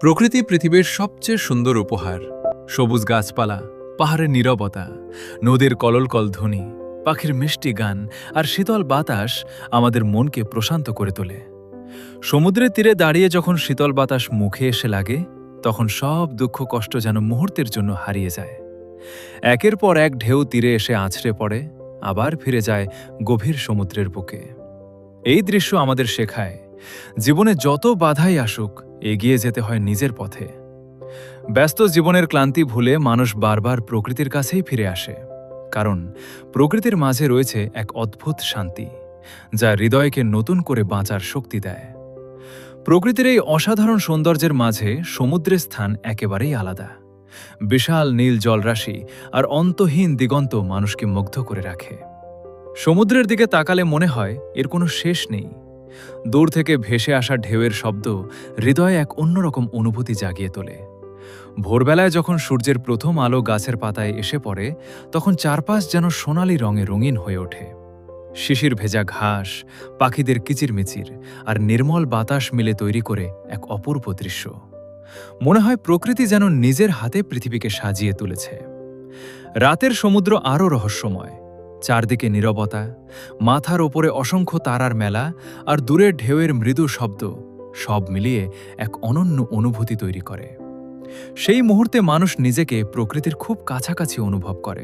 প্রকৃতি পৃথিবীর সবচেয়ে সুন্দর উপহার। সবুজ গাছপালা, পাহাড়ের নীরবতা, নদীর কলকল ধ্বনি, পাখির মিষ্টি গান আর শীতল বাতাস আমাদের মনকে প্রশান্ত করে তোলে। সমুদ্রের তীরে দাঁড়িয়ে যখন শীতল বাতাস মুখে এসে লাগে, তখন সব দুঃখ কষ্ট যেন মুহূর্তের জন্য হারিয়ে যায়। একের পর এক ঢেউ তীরে এসে আছড়ে পড়ে, আবার ফিরে যায় গভীর সমুদ্রের বুকে। এই দৃশ্য আমাদের শেখায়, জীবনে যত বাধাই আসুক, এগিয়ে যেতে হয় নিজের পথে। ব্যস্ত জীবনের ক্লান্তি ভুলে মানুষ বারবার প্রকৃতির কাছেই ফিরে আসে, কারণ প্রকৃতির মাঝে রয়েছে এক অদ্ভুত শান্তি, যা হৃদয়কে নতুন করে বাঁচার শক্তি দেয়। প্রকৃতির এই অসাধারণ সৌন্দর্যের মাঝে সমুদ্রের স্থান একেবারেই আলাদা। বিশাল নীল জলরাশি আর অন্তহীন দিগন্ত মানুষকে মুগ্ধ করে রাখে। সমুদ্রের দিকে তাকালে মনে হয় এর কোনো শেষ নেই। দূর থেকে ভেসে আসা ঢেউয়ের শব্দ হৃদয়ে এক অন্যরকম অনুভূতি জাগিয়ে তোলে। ভোরবেলায় যখন সূর্যের প্রথম আলো গাছের পাতায় এসে পড়ে, তখন চারপাশ যেন সোনালি রঙে রঙিন হয়ে ওঠে। শিশির ভেজা ঘাস, পাখিদের কিচিরমিচির আর নির্মল বাতাস মিলে তৈরি করে এক অপূর্ব দৃশ্য। মনে হয় প্রকৃতি যেন নিজের হাতে পৃথিবীকে সাজিয়ে তুলেছে। রাতের সমুদ্র আরও রহস্যময়। চারদিকে নীরবতা, মাথার ওপরে অসংখ্য তারার মেলা আর দূরের ঢেউয়ের মৃদু শব্দ, সব মিলিয়ে এক অনন্য অনুভূতি তৈরি করে। সেই মুহূর্তে মানুষ নিজেকে প্রকৃতির খুব কাছাকাছি অনুভব করে।